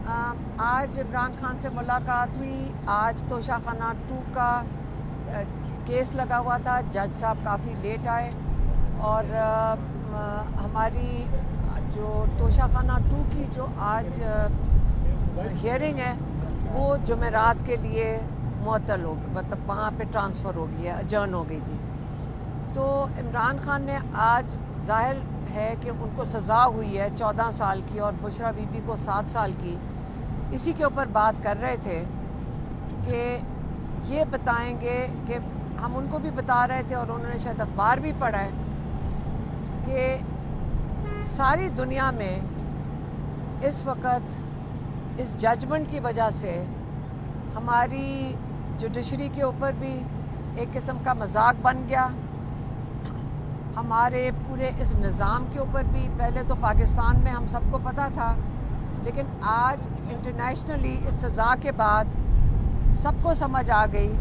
آج عمران خان سے ملاقات ہوئی. آج توشہ خانہ 2 کا کیس لگا ہوا تھا. جج صاحب کافی لیٹ آئے اور ہماری جو توشہ خانہ 2 کی جو آج ہیئرنگ ہے وہ جمعرات کے لیے معطل ہو گئی، مطلب وہاں پہ ٹرانسفر ہو گئی ہے، اجرن ہو گئی تھی. تو عمران خان نے آج ظاہر ہے کہ ان کو سزا ہوئی ہے 14 سال کی اور بشرا بی بی کو 7 سال کی. اسی کے اوپر بات کر رہے تھے کہ یہ بتائیں گے کہ ہم ان کو بھی بتا رہے تھے اور انہوں نے شاید اخبار بھی پڑھا ہے کہ ساری دنیا میں اس وقت اس ججمنٹ کی وجہ سے ہماری جوڈیشری کے اوپر بھی ایک قسم کا مذاق بن گیا. ہمارے پورے اس نظام کے اوپر بھی پہلے تو پاکستان میں ہم سب کو پتہ تھا، لیکن آج انٹرنیشنلی اس سزا کے بعد سب کو سمجھ آ گئی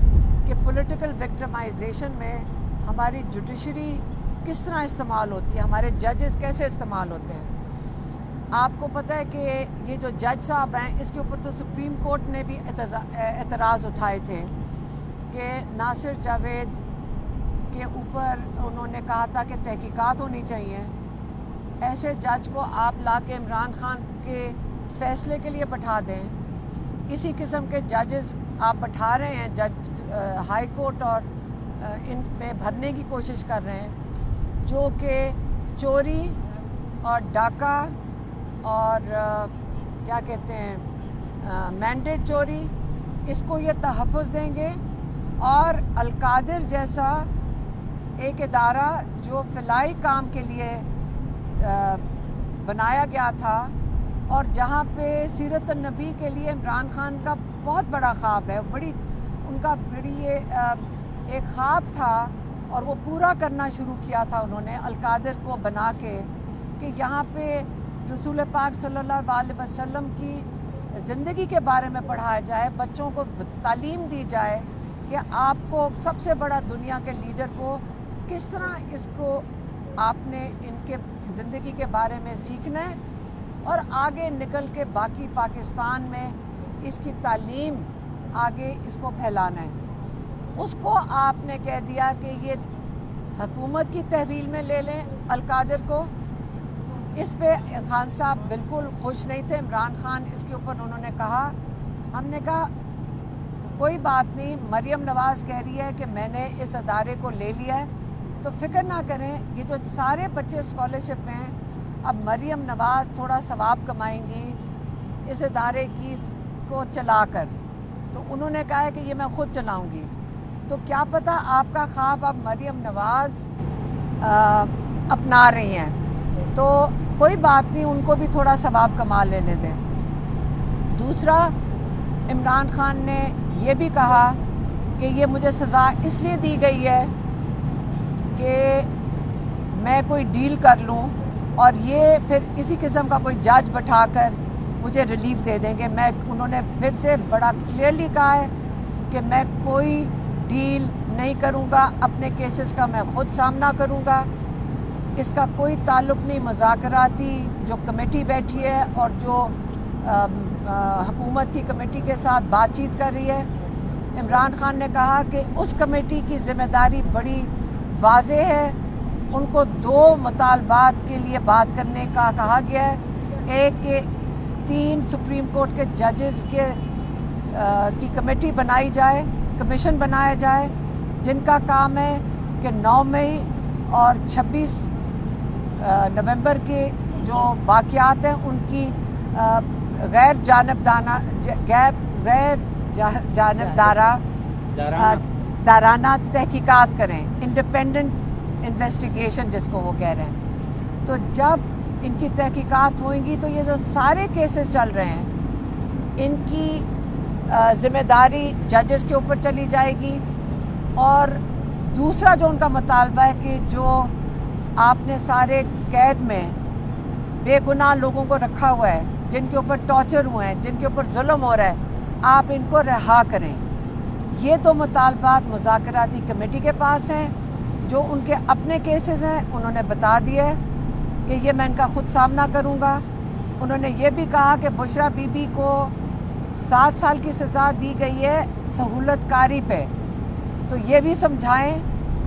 کہ پولیٹیکل وکٹمائزیشن میں ہماری جوڈیشری کس طرح استعمال ہوتی ہے، ہمارے ججز کیسے استعمال ہوتے ہیں. آپ کو پتہ ہے کہ یہ جو جج صاحب ہیں اس کے اوپر تو سپریم کورٹ نے بھی اعتراض اٹھائے تھے کہ ناصر جاوید کے اوپر انہوں نے کہا تھا کہ تحقیقات ہونی چاہیے. ایسے جج کو آپ لا کے عمران خان کے فیصلے کے لیے بٹھا دیں. اسی قسم کے ججز آپ بٹھا رہے ہیں، جج ہائی کورٹ اور ان میں بھرنے کی کوشش کر رہے ہیں جو کہ چوری اور ڈاکہ اور کیا کہتے ہیں مینڈیٹ چوری، اس کو یہ تحفظ دیں گے. اور القادر جیسا ایک ادارہ جو فلاحی کام کے لیے بنایا گیا تھا اور جہاں پہ سیرت النبی کے لیے عمران خان کا بہت بڑا خواب ہے، ان کا ایک خواب تھا اور وہ پورا کرنا شروع کیا تھا انہوں نے القادر کو بنا کے کہ یہاں پہ رسول پاک صلی اللہ علیہ وسلم کی زندگی کے بارے میں پڑھایا جائے، بچوں کو تعلیم دی جائے کہ آپ کو سب سے بڑا دنیا کے لیڈر کو کس طرح اس کو آپ نے ان کے زندگی کے بارے میں سیکھنا ہے اور آگے نکل کے باقی پاکستان میں اس کی تعلیم آگے اس کو پھیلانا ہے. اس کو آپ نے کہہ دیا کہ یہ حکومت کی تحویل میں لے لیں القادر کو. اس پہ خان صاحب بالکل خوش نہیں تھے. عمران خان اس کے اوپر انہوں نے کہا، ہم نے کہا کوئی بات نہیں، مریم نواز کہہ رہی ہے کہ میں نے اس ادارے کو لے لیا ہے تو فکر نہ کریں، یہ جو سارے بچے اسکالرشپ میں ہیں اب مریم نواز تھوڑا ثواب کمائیں گی اس ادارے کی کو چلا کر. تو انہوں نے کہا ہے کہ یہ میں خود چلاؤں گی. تو کیا پتہ آپ کا خواب اب مریم نواز اپنا رہی ہیں، تو کوئی بات نہیں، ان کو بھی تھوڑا ثواب کما لینے دیں. دوسرا، عمران خان نے یہ بھی کہا کہ یہ مجھے سزا اس لیے دی گئی ہے کہ میں کوئی ڈیل کر لوں اور یہ پھر اسی قسم کا کوئی جج بٹھا کر مجھے ریلیف دے دیں گے. انہوں نے پھر سے بڑا کلیئرلی کہا ہے کہ میں کوئی ڈیل نہیں کروں گا، اپنے کیسز کا میں خود سامنا کروں گا. اس کا کوئی تعلق نہیں مذاکراتی جو کمیٹی بیٹھی ہے اور جو حکومت کی کمیٹی کے ساتھ بات چیت کر رہی ہے. عمران خان نے کہا کہ اس کمیٹی کی ذمہ داری بڑی واضح ہے، ان کو 2 مطالبات کے لیے بات کرنے کا کہا گیا ہے. ایک کہ 3 سپریم کورٹ کے ججز کی کمیٹی بنائی جائے، کمیشن بنایا جائے، جن کا کام ہے کہ 9 مئی اور 26 نومبر کے جو واقعات ہیں ان کی غیر جانبدارانہ تحقیقات کریں، انڈیپینڈنٹ انویسٹیگیشن جس کو وہ کہہ رہے ہیں. تو جب ان کی تحقیقات ہوئیں گی تو یہ جو سارے کیسز چل رہے ہیں ان کی ذمہ داری ججز کے اوپر چلی جائے گی. اور دوسرا جو ان کا مطالبہ ہے کہ جو آپ نے سارے قید میں بے گناہ لوگوں کو رکھا ہوا ہے، جن کے اوپر ٹارچر ہوئے ہیں، جن کے اوپر ظلم ہو رہا ہے، آپ ان کو رہا کریں. یہ 2 مطالبات مذاکراتی کمیٹی کے پاس ہیں. جو ان کے اپنے کیسز ہیں انہوں نے بتا دیا ہے کہ یہ میں ان کا خود سامنا کروں گا. انہوں نے یہ بھی کہا کہ بشرا بی بی کو 7 سال کی سزا دی گئی ہے سہولت کاری پہ، تو یہ بھی سمجھائیں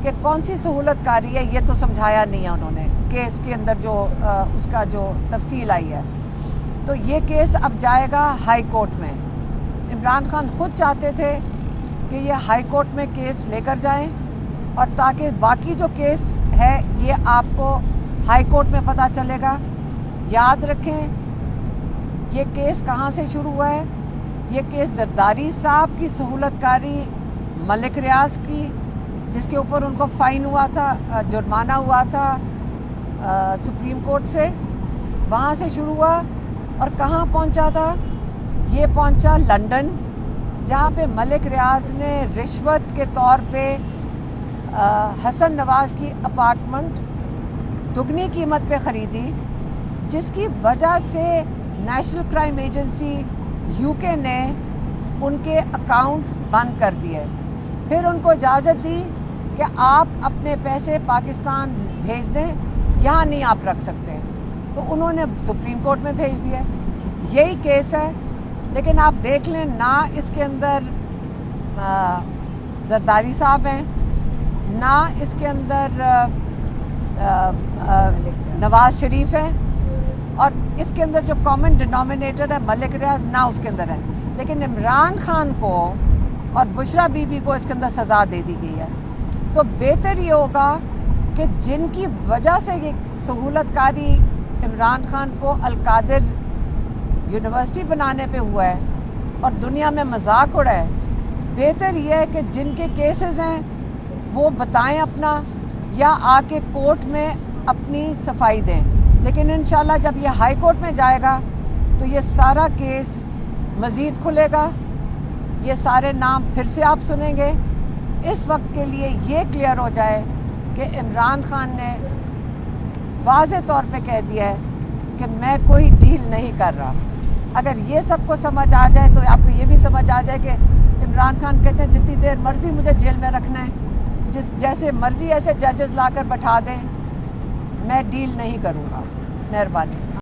کہ کون سی سہولت کاری ہے، یہ تو سمجھایا نہیں ہے انہوں نے کیس کے اندر جو اس کا جو تفصیل آئی ہے۔ تو یہ کیس اب جائے گا ہائی کورٹ میں۔ عمران خان خود چاہتے تھے کہ یہ ہائی کورٹ میں کیس لے کر جائیں، اور تاکہ باقی جو کیس ہے یہ آپ کو ہائی کورٹ میں پتہ چلے گا۔ یاد رکھیں یہ کیس کہاں سے شروع ہوا ہے، یہ کیس زرداری صاحب کی سہولت کاری ملک ریاض کی، جس کے اوپر ان کو فائن ہوا تھا، جرمانہ ہوا تھا سپریم کورٹ سے، وہاں سے شروع ہوا اور کہاں پہنچا تھا، یہ پہنچا لندن، جہاں پہ ملک ریاض نے رشوت کے طور پہ حسن نواز کی اپارٹمنٹ دگنی قیمت پہ خریدی، جس کی وجہ سے نیشنل کرائم ایجنسی UK نے ان کے اکاؤنٹس بند کر دیے، پھر ان کو اجازت دی کہ آپ اپنے پیسے پاکستان بھیج دیں، یہاں نہیں آپ رکھ سکتے، تو انہوں نے سپریم کورٹ میں بھیج دیا۔ یہی کیس ہے، لیکن آپ دیکھ لیں نہ اس کے اندر زرداری صاحب ہیں، نہ اس کے اندر نواز شریف ہے، اور اس کے اندر جو کامن ڈینومینیٹر ہے ملک ریاض، نہ اس کے اندر ہے، لیکن عمران خان کو اور بشرا بی بی کو اس کے اندر سزا دے دی گئی ہے۔ تو بہتر یہ ہوگا کہ جن کی وجہ سے یہ سہولت کاری عمران خان کو القادر یونیورسٹی بنانے پہ ہوا ہے اور دنیا میں مذاق اڑا ہے، بہتر یہ ہے کہ جن کے کیسز ہیں وہ بتائیں اپنا، یا آ کے کورٹ میں اپنی صفائی دیں، لیکن انشاءاللہ جب یہ ہائی کورٹ میں جائے گا تو یہ سارا کیس مزید کھلے گا، یہ سارے نام پھر سے آپ سنیں گے۔ اس وقت کے لیے یہ کلیئر ہو جائے کہ عمران خان نے واضح طور پہ کہہ دیا ہے کہ میں کوئی ڈیل نہیں کر رہا۔ اگر یہ سب کو سمجھ آ جائے تو آپ کو یہ بھی سمجھ آ جائے کہ عمران خان کہتے ہیں جتنی دیر مرضی مجھے جیل میں رکھنا ہے، جیسے مرضی ایسے ججز لا کر بٹھا دیں، میں ڈیل نہیں کروں گا۔ مہربانی۔